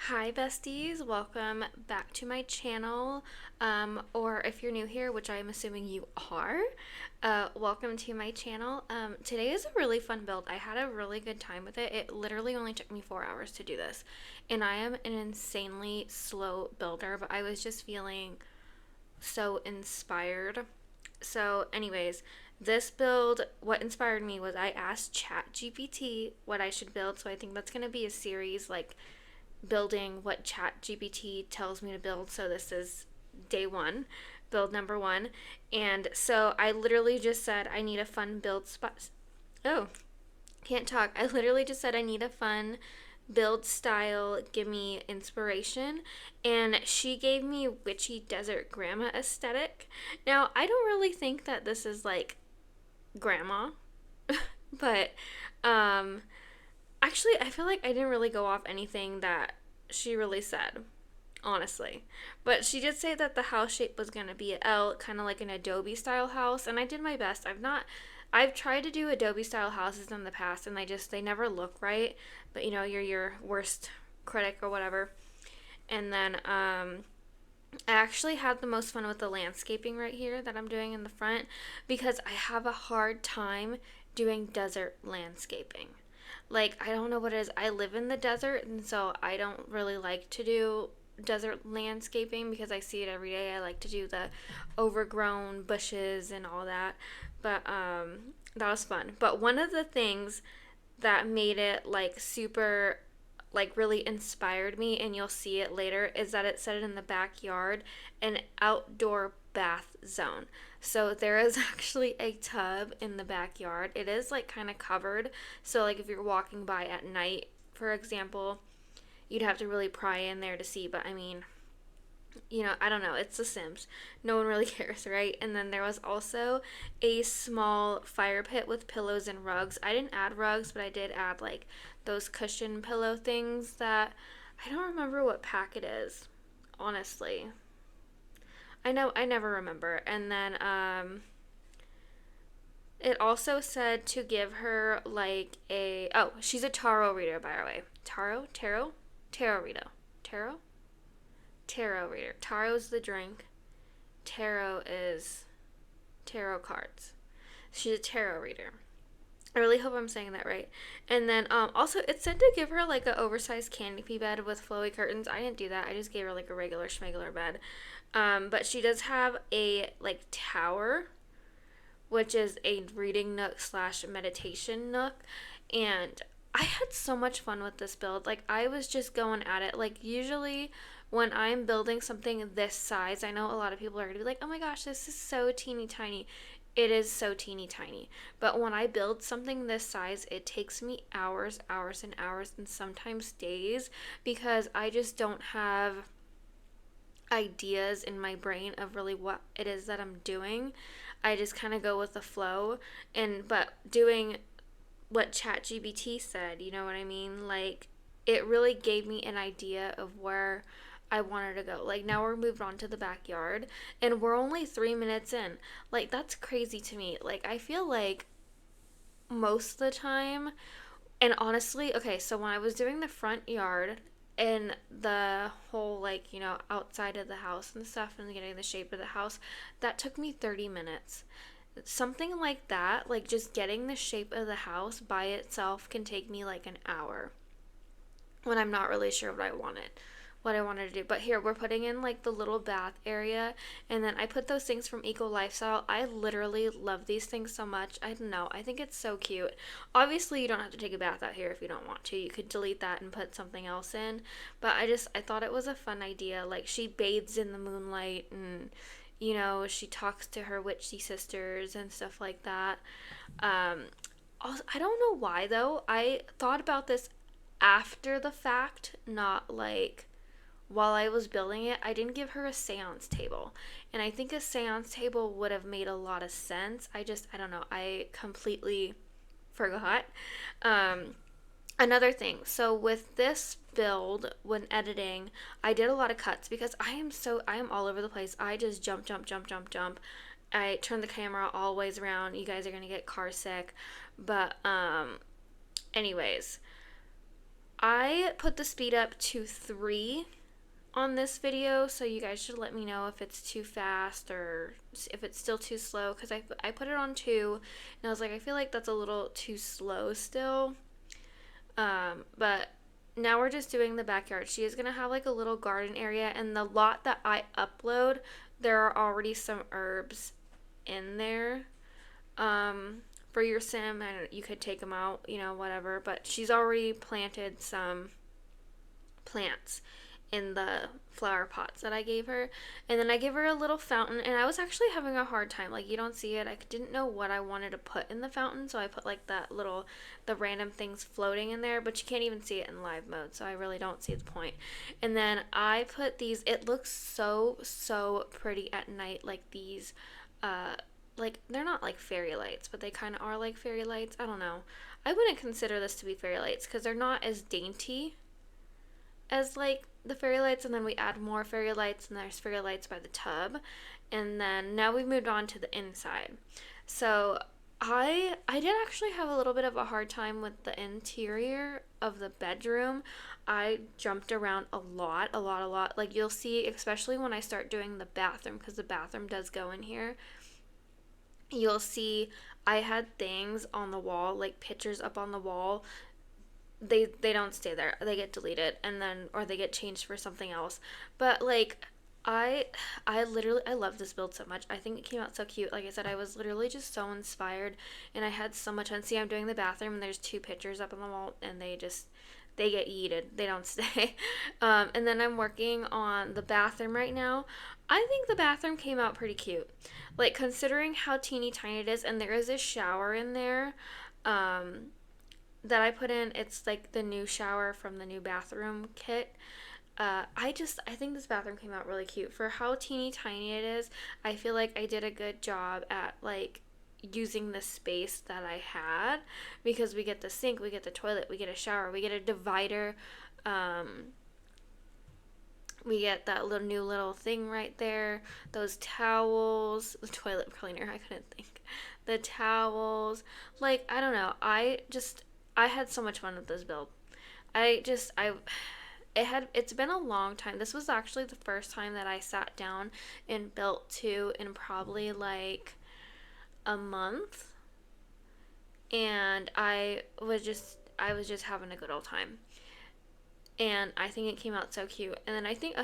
Hi besties, welcome back to my channel, or if you're new here, which I'm assuming you are, welcome to my channel. Today is a really fun build. I had a really good time with it. It literally only took me 4 hours to do this, and I am an insanely slow builder, but I was just feeling so inspired. So anyways, this build, what inspired me was I asked ChatGPT what I should build, so I think that's going to be a series, like building what ChatGPT tells me to build. So this is day one, build number one. And so I literally just said I need a fun build spot. Oh, can't talk. I literally just said I need a fun build style, give me inspiration, and she gave me witchy desert grandma aesthetic. Now, I don't really think that this is like grandma, but actually, I feel like I didn't really go off anything that she really said, honestly. But she did say that the house shape was going to be an L, kind of like an Adobe style house, and I did my best. I've tried to do Adobe style houses in the past, and they never look right. But you know, you're your worst critic or whatever. And then I actually had the most fun with the landscaping right here that I'm doing in the front because I have a hard time doing desert landscaping. Like, I don't know what it is. I live in the desert, and so I don't really like to do desert landscaping because I see it every day. I like to do the overgrown bushes and all that. But that was fun. But one of the things that made it like super like really inspired me, and you'll see it later, is that it said it in the backyard, an outdoor bath zone. So there is actually a tub in the backyard. It is like kind of covered, so like if you're walking by at night, for example, you'd have to really pry in there to see. But I mean, you know, I don't know, it's The Sims. No one really cares, right? And then there was also a small fire pit with pillows and rugs. I didn't add rugs, but I did add like those cushion pillow things that I don't remember what pack it is, honestly. I never remember. And then it also said to give her like she's a tarot reader, by the way. Tarot reader. Tarot reader. Tarot's the drink. Tarot is tarot cards. She's a tarot reader. I really hope I'm saying that right. And then also it said to give her like an oversized canopy bed with flowy curtains. I didn't do that. I just gave her like a regular schmegular bed. But she does have a like tower, which is a reading nook slash meditation nook. And I had so much fun with this build. Like, I was just going at it. Like, usually when I'm building something this size, I know a lot of people are going to be like, oh my gosh, this is so teeny tiny. It is so teeny tiny. But when I build something this size, it takes me hours, hours, and hours, and sometimes days, because I just don't have ideas in my brain of really what it is that I'm doing. I just kind of go with the flow. But doing what ChatGPT said, you know what I mean? Like, it really gave me an idea of where I wanted to go. Like, now we're moved on to the backyard, and we're only 3 minutes in. Like, that's crazy to me. Like, I feel like most of the time, and honestly, okay, so when I was doing the front yard and the whole, like, you know, outside of the house and stuff and getting the shape of the house, that took me 30 minutes. Something like that, like just getting the shape of the house by itself, can take me like an hour when I'm not really sure what I wanted to do. But here we're putting in like the little bath area, and then I put those things from Eco Lifestyle. I literally love these things so much. I don't know, I think it's so cute. Obviously you don't have to take a bath out here if you don't want to. You could delete that and put something else in, but I thought it was a fun idea. Like, she bathes in the moonlight, and you know, she talks to her witchy sisters and stuff like that. Also, I don't know why though. I thought about this after the fact, not like while I was building it. I didn't give her a seance table, and I think a seance table would have made a lot of sense. I don't know. I completely forgot. Another thing, so with this build, when editing, I did a lot of cuts because I am all over the place. I just jump. I turn the camera all ways around. You guys are gonna get car sick. But anyways, I put the speed up to 3 on this video, so you guys should let me know if it's too fast or if it's still too slow, because I put it on 2 and I was like, I feel like that's a little too slow still. But now we're just doing the backyard. She is going to have like a little garden area, and the lot that I upload, there are already some herbs in there for your sim, and you could take them out, you know, whatever, but she's already planted some plants in the flower pots that I gave her. And then I gave her a little fountain, and I was actually having a hard time. Like, you don't see it. I didn't know what I wanted to put in the fountain, so I put like the random things floating in there, but you can't even see it in live mode, so I really don't see the point. And then I put these, it looks so pretty at night, like these like, they're not like fairy lights, but they kind of are like fairy lights. I don't know. I wouldn't consider this to be fairy lights because they're not as dainty as like the fairy lights, and then we add more fairy lights, and there's fairy lights by the tub, and then now we've moved on to the inside. So I did actually have a little bit of a hard time with the interior of the bedroom. I jumped around a lot. Like, you'll see, especially when I start doing the bathroom, because the bathroom does go in here, you'll see I had things on the wall, like pictures up on the wall. They don't stay there. They get deleted, and then, or they get changed for something else. But like, I literally, I love this build so much. I think it came out so cute. Like I said, I was literally just so inspired, and I had so much fun. See, I'm doing the bathroom, and there's 2 pictures up on the wall, and they get yeeted. They don't stay. And then I'm working on the bathroom right now. I think the bathroom came out pretty cute. Like, considering how teeny tiny it is, and there is a shower in there that I put in. It's like the new shower from the new bathroom kit. I think this bathroom came out really cute. For how teeny tiny it is, I feel like I did a good job at like using the space that I had, because we get the sink, we get the toilet, we get a shower, we get a divider, we get that new little thing right there, those towels, the toilet cleaner, I couldn't think, the towels, like, I don't know, I had so much fun with this build. It's been a long time. This was actually the first time that I sat down and built 2 in probably like a month, and I was just having a good old time, and I think it came out so cute. And then I think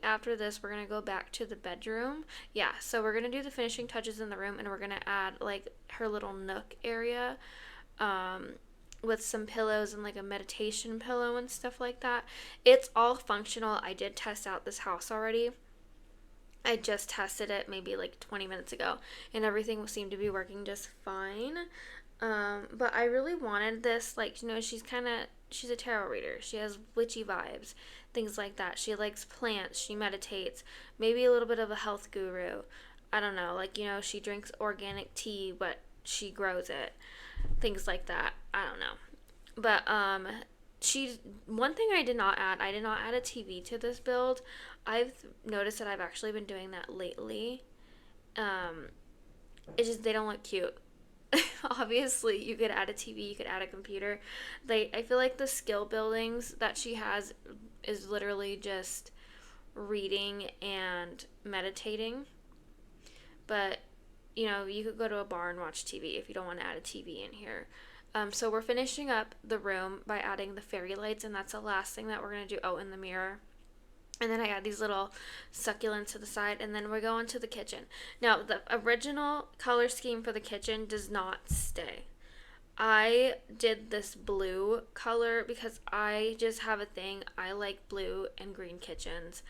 after this we're gonna go back to the bedroom. Yeah, so we're gonna do the finishing touches in the room, and we're gonna add like her little nook area with some pillows and like a meditation pillow and stuff like that. It's all functional. I did test out this house already. I just tested it maybe like 20 minutes ago, and everything seemed to be working just fine. But I really wanted this, like, you know, she's a tarot reader. She has witchy vibes, things like that. She likes plants. She meditates. Maybe a little bit of a health guru. I don't know, like, you know, she drinks organic tea, but she grows it. Things like that. I don't know. But one thing I did not add a TV to this build. I've noticed that I've actually been doing that lately. They don't look cute. Obviously, you could add a TV, you could add a computer. I feel like the skill buildings that she has is literally just reading and meditating. But, you know, you could go to a bar and watch TV if you don't want to add a TV in here. So we're finishing up the room by adding the fairy lights, and that's the last thing that we're going to do. Oh, in the mirror. And then I add these little succulents to the side, and then we go into the kitchen. Now, the original color scheme for the kitchen does not stay. I did this blue color because I just have a thing. I like blue and green kitchens.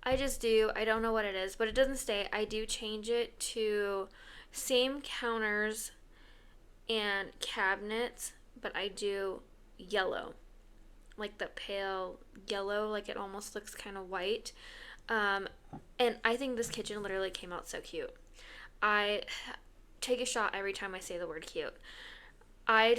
I just do. I don't know what it is, but it doesn't stay. I do change it to same counters and cabinets, but I do yellow, like the pale yellow, like it almost looks kind of white. And I think this kitchen literally came out so cute. I take a shot every time I say the word cute. I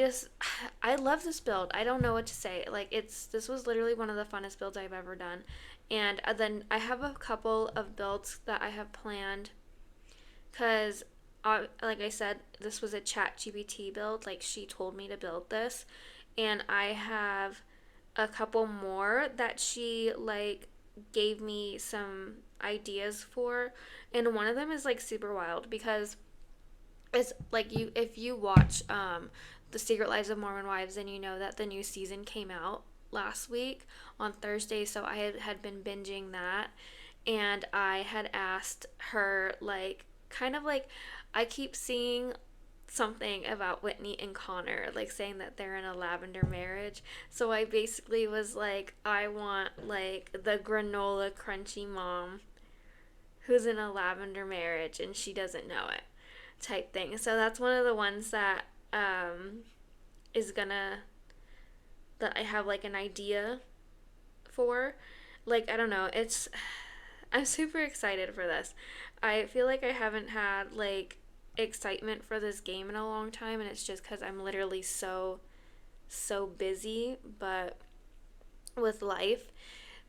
love this build. I don't know what to say. Like, this was literally one of the funnest builds I've ever done. And then I have a couple of builds that I have planned, because like I said, this was a ChatGPT build. Like, she told me to build this, and I have a couple more that she like gave me some ideas for, and one of them is like super wild because it's like, you if you watch The Secret Lives of Mormon Wives, and you know that the new season came out last week on Thursday, so I had been binging that, and I had asked her, like, kind of like, I keep seeing something about Whitney and Connor, like saying that they're in a lavender marriage. So I basically was like, I want like the granola crunchy mom who's in a lavender marriage and she doesn't know it type thing. So that's one of the ones that is gonna that I have like an idea for. Like, I don't know, it's I'm super excited for this. I feel like I haven't had like excitement for this game in a long time, and it's just cuz I'm literally so busy but with life.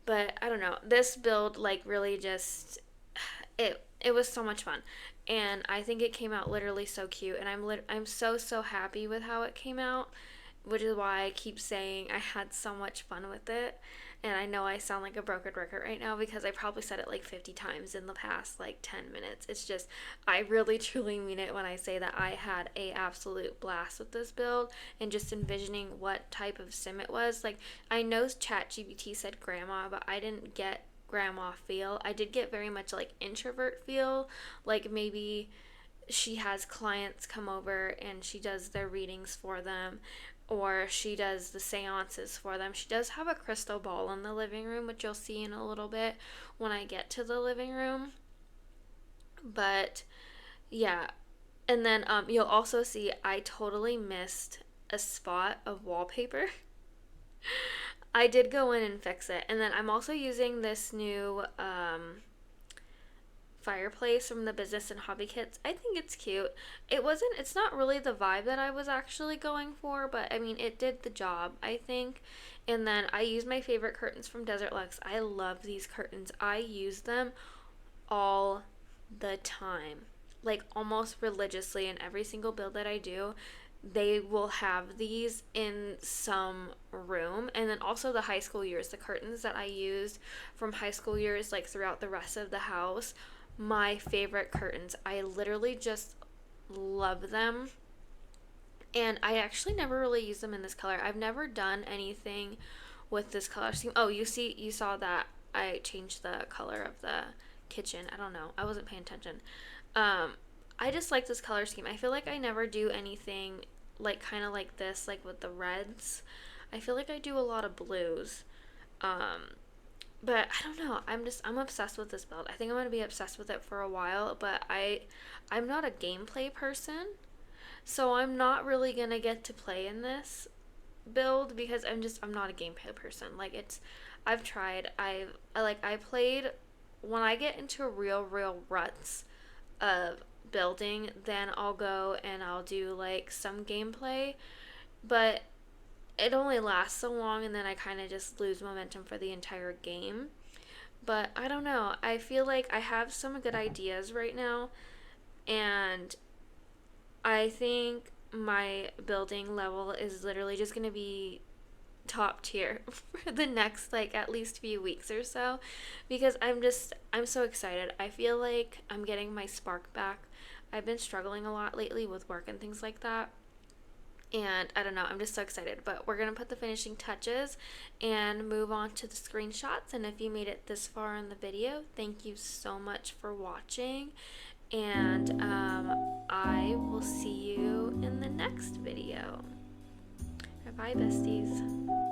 But I don't know. This build like really just it was so much fun. And I think it came out literally so cute, and I'm so happy with how it came out, which is why I keep saying I had so much fun with it. And I know I sound like a broken record right now because I probably said it like 50 times in the past like 10 minutes. It's just, I really truly mean it when I say that I had a absolute blast with this build, and just envisioning what type of sim it was. Like, I know ChatGPT said grandma, but I didn't get grandma feel. I did get very much like introvert feel, like maybe she has clients come over and she does their readings for them, or she does the seances for them. She does have a crystal ball in the living room, which you'll see in a little bit when I get to the living room. But yeah, and then you'll also see I totally missed a spot of wallpaper. I did go in and fix it. And then I'm also using this new fireplace from the Business and Hobby Kits. I think it's cute. It's not really the vibe that I was actually going for, but I mean, it did the job, I think. And then I used my favorite curtains from Desert Lux. I love these curtains. I use them all the time, like almost religiously, in every single build that I do. They will have these in some room. And then also the high school years, the curtains that I used from high school years, like throughout the rest of the house, my favorite curtains. I literally just love them. And I actually never really use them in this color. I've never done anything with this color scheme. Oh, you saw that I changed the color of the kitchen. I don't know. I wasn't paying attention. I just like this color scheme. I feel like I never do anything like kind of like this, like with the reds. I feel like I do a lot of blues. But I don't know. I'm obsessed with this build. I think I'm gonna be obsessed with it for a while. But I'm not a gameplay person, so I'm not really gonna get to play in this build because I'm not a gameplay person. Like, I've tried. I played when I get into real ruts of building, then I'll go and I'll do like some gameplay, but it only lasts so long, and then I kind of just lose momentum for the entire game. But I don't know. I feel like I have some good ideas right now, and I think my building level is literally just going to be top tier for the next like at least few weeks or so, because I'm so excited. I feel like I'm getting my spark back. I've been struggling a lot lately with work and things like that, and I don't know, I'm just so excited. But we're gonna put the finishing touches and move on to the screenshots. And if you made it this far in the video, thank you so much for watching, and I will see you in the next video. Bye, besties.